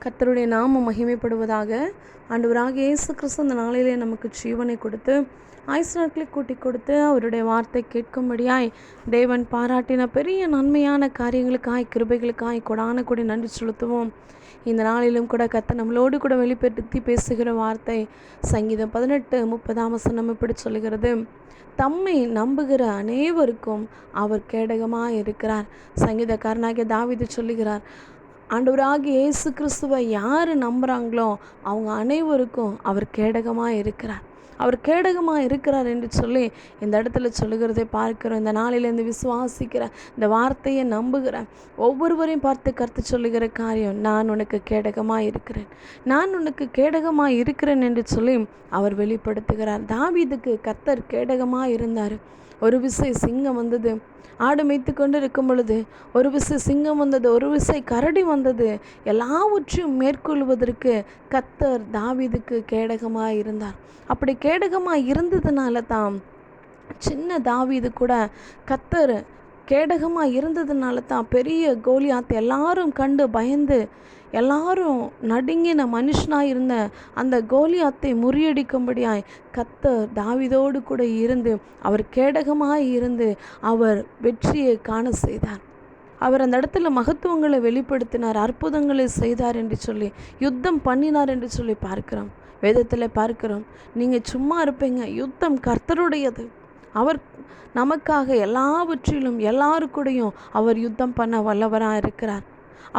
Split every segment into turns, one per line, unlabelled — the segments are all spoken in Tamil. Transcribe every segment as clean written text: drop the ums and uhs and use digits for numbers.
கர்த்தருடைய நாமம் மகிமைப்படுவதாக. ஆண்டவராகிய இயேசு கிறிஸ்து இந்த நாளிலே நமக்கு ஜீவனை கொடுத்து ஆயுசு நாட்களை கூட்டி கொடுத்து அவருடைய வார்த்தை கேட்கும்படியாய் தேவன் பாராட்டின பெரிய நன்மையான காரியங்களுக்காய் கிருபைகளுக்காய் கொடான கொடி நன்றி செலுத்துவோம். இந்த நாளிலும் கூட கர்த்தர் நம்மளோடு கூட வெளிப்படுத்தி பேசுகிற வார்த்தை சங்கீதம் 18:30 இப்படி சொல்லுகிறது: தம்மை நம்புகிற அனைவருக்கும் அவர் கேடகமாக இருக்கிறார். சங்கீதக்காரனாகிய தாவீது சொல்லுகிறார், ஆண்டவராகிய இயேசு கிறிஸ்துவை யார் நம்புகிறாங்களோ அவங்க அனைவருக்கும் அவர் கேடகமாக இருக்கிறார். அவர் கேடகமாக இருக்கிறார் என்று சொல்லி இந்த இடத்துல சொல்லுகிறதை பார்க்கிறோம். இந்த நாளிலேருந்து விசுவாசிக்கிற, இந்த வார்த்தையை நம்புகிற ஒவ்வொருவரையும் பார்த்து கர்த்தர் சொல்லுகிற காரியம், நான் உனக்கு கேடகமாக இருக்கிறேன், நான் உனக்கு கேடகமாக இருக்கிறேன் என்று சொல்லி அவர் வெளிப்படுத்துகிறார். தாவீதுக்கு கர்த்தர் கேடகமாக இருந்தார். ஒரு விசை சிங்கம் வந்தது, ஆடு மேய்த்து கொண்டு இருக்கும் பொழுது ஒரு விசை சிங்கம் வந்தது, ஒரு விசை கரடி வந்தது. எல்லாவற்றையும் மேற்கொள்வதற்கு கர்த்தர் தாவீதுக்கு கேடகமாக இருந்தார். அப்படி கேடகமாக இருந்ததுனால தான் சின்ன தாவீது கூட கர்த்தர் கேடகமாக இருந்ததுனால தான் பெரிய கோலியாத் எல்லாரும் கண்டு பயந்து எல்லாரும் நடுங்கின மனுஷனாக இருந்த அந்த கோலியாத்தை முறியடிக்கும்படியாய் கர்த்தர் தாவீதோடு கூட இருந்து அவர் கேடகமாக இருந்து அவர் வெற்றியை காண செய்தார். அவர் அந்த இடத்துல மகத்துவங்களை வெளிப்படுத்தினார், அற்புதங்களை செய்தார் என்று சொல்லி, யுத்தம் பண்ணினார் என்று சொல்லி பார்க்கிறோம். வேதத்தில் பார்க்கிறோம், நீங்கள் சும்மா இருப்பீங்க, யுத்தம் கர்த்தருடையது. அவர் நமக்காக எல்லாவற்றிலும் எல்லாருக்கூடையும் அவர் யுத்தம் பண்ண வல்லவராக இருக்கிறார்.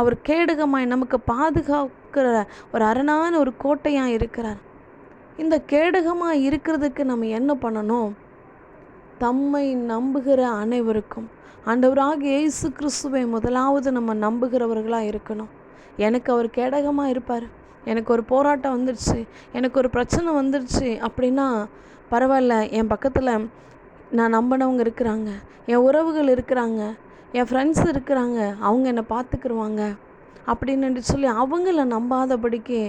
அவர் கேடகமாய் நமக்கு பாதுகாக்கிற ஒரு அரணான ஒரு கோட்டையாக இருக்கிறார். இந்த கேடகமாக இருக்கிறதுக்கு நம்ம என்ன பண்ணணும்? தம்மை நம்புகிற அனைவருக்கும் ஆண்டவராகிய இயேசு கிறிஸ்துவை முதலாவது நம்ம நம்புகிறவர்களாக இருக்கணும். எனக்கு அவர் கேடகமாக இருப்பார். எனக்கு ஒரு போராட்டம் வந்துடுச்சு, எனக்கு ஒரு பிரச்சனை வந்துடுச்சு அப்படின்னா பரவாயில்ல, என் பக்கத்தில் நான் நம்பினவங்க இருக்கிறாங்க, என் உறவுகள் இருக்கிறாங்க, என் ஃப்ரெண்ட்ஸ் இருக்கிறாங்க, அவங்க என்னை பார்த்துக்குருவாங்க அப்படின்னு சொல்லி அவங்கள நம்பாதபடிக்கு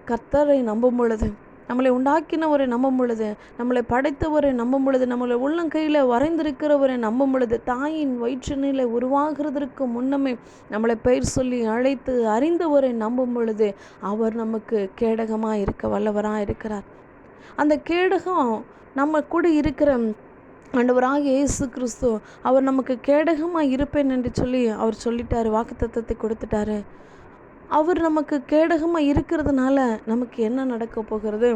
கர்த்தரை நம்பும் பொழுது, நம்மளை உண்டாக்கினவரை நம்பும் பொழுது, நம்மளை படைத்தவரை நம்பும் பொழுது, நம்மளை உள்ளங்கையில் வரைந்திருக்கிறவரை நம்பும் பொழுது, தாயின் வயிற்றினிலே உருவாகிறதற்கு முன்னமே நம்மளை பெயர் சொல்லி அழைத்து அறிந்தவரை நம்பும் பொழுது அவர் நமக்கு கேடகமாக இருக்க வல்லவராக இருக்கிறார். அந்த கேடகம் நம்ம கூட இருக்கிற ஆண்டவராகிய இயேசு கிறிஸ்து அவர் நமக்கு கேடகமாக இருப்பேன் என்று சொல்லி அவர் சொல்லிட்டார், வாக்குத்தத்தத்தை கொடுத்துட்டாரு. அவர் நமக்கு கேடகமாக இருக்கிறதுனால நமக்கு என்ன நடக்க போகிறது?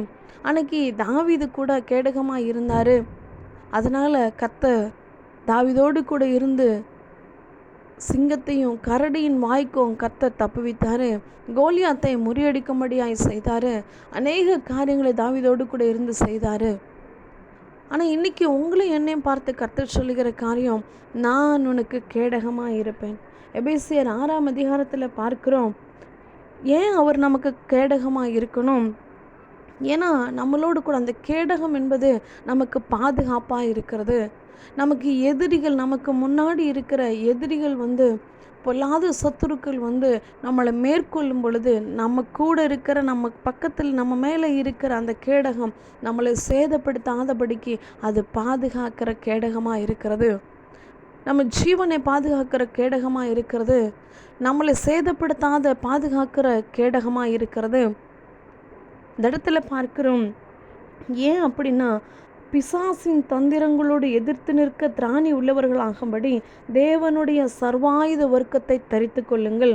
அன்னைக்கு தாவீது கூட கேடகமாக இருந்தார். அதனால் கர்த்தர் தாவீதோடு கூட இருந்து சிங்கத்தையும் கரடியின் வாய்க்கும் கர்த்தர் தப்புவித்தார். கோலியாத்தை முறியடிக்கும்படியாய் செய்தார். அநேக காரியங்களை தாவீதோடு கூட இருந்து செய்தார். ஆனால் இன்றைக்கி உங்களையும் என்னையும் பார்த்து கர்த்தர் சொல்லுகிற காரியம், நான் உனக்கு கேடகமாக இருப்பேன். எபேசியர் 6 பார்க்கிறோம். ஏன் அவர் நமக்கு கேடகமாக இருக்கணும்? ஏன்னா நம்மளோடு கூட அந்த கேடகம் என்பது நமக்கு பாதுகாப்பாக இருக்கிறது. நமக்கு எதிரிகள், நமக்கு முன்னாடி இருக்கிற எதிரிகள் பொல்லாத சத்துருக்கள் நம்மளை மேற்கொள்ளும் பொழுது நம்ம கூட இருக்கிற, நம்ம பக்கத்தில் நம்ம மேலே இருக்கிற அந்த கேடகம் நம்மளை சேதப்படுத்தாதபடிக்கு அது பாதுகாக்கிற கேடகமாக இருக்கிறது. நம்ம ஜீவனை பாதுகாக்கிற கேடகமாக இருக்கிறது. நம்மளை சேதப்படுத்தாத பாதுகாக்கிற கேடகமாக இருக்கிறது. இந்த இடத்துல பார்க்கிறோம். ஏன் அப்படின்னா, பிசாசின் தந்திரங்களோடு எதிர்த்து நிற்க திராணி உள்ளவர்களாகும்படி தேவனுடைய சர்வாயுத வர்க்கத்தை தரித்து கொள்ளுங்கள்.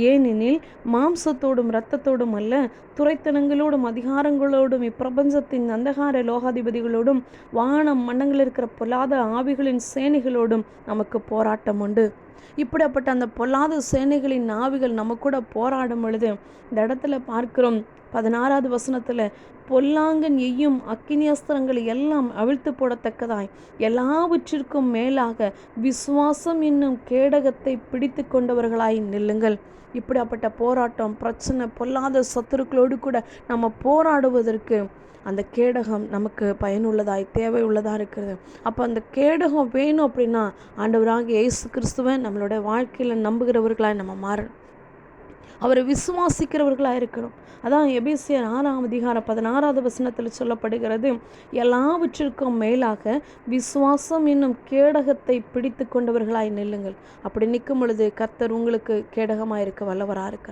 ஏனெனில் மாம்சத்தோடும் இரத்தத்தோடும் அல்ல, துரைத்தனங்களோடும் அதிகாரங்களோடும் இப்பிரபஞ்சத்தின் அந்தகார லோகாதிபதிகளோடும் வானம் மன்னங்களில் இருக்கிற பொல்லாத ஆவிகளின் சேனைகளோடும் நமக்கு போராட்டம் உண்டு. இப்படிப்பட்ட அந்த பொல்லாத சேனைகளின் ஆவிகள் நம்ம கூட போராடும் பொழுது இந்த இடத்துல பார்க்கிறோம் 16 பொல்லாங்கன் எய்யும் அக்கினி அஸ்திரங்களை எல்லாம் அவிழ்த்து போடத்தக்கதாய் எல்லாவற்றிற்கும் மேலாக விசுவாசம் என்னும் கேடகத்தை பிடித்து கொண்டவர்களாய் நில்லுங்கள். இப்படிப்பட்ட போராட்டம், பிரச்சனை, பொல்லாத சத்துருக்களோடு கூட நம்ம போராடுவதற்கு அந்த கேடகம் நமக்கு பயனுள்ளதாய் தேவையுள்ளதாக இருக்கிறது. அப்போ அந்த கேடகம் வேணும் அப்படின்னா ஆண்டவராகிய இயேசு கிறிஸ்துவை நம்மளுடைய வாழ்க்கையில் நம்புகிறவர்களாய் நம்ம மாறணும். அவரை விசுவாசிக்கிறவர்களாக இருக்கணும். அதான் எபேசியர் 6:16 சொல்லப்படுகிறது, எல்லாவற்றிற்கும் மேலாக விசுவாசம் என்னும் கேடகத்தை பிடித்து கொண்டவர்களாய் நில்லுங்கள். அப்படி நிற்கும் பொழுது கர்த்தர் உங்களுக்கு கேடகமாக இருக்க வல்லவராக இருக்கிறார்.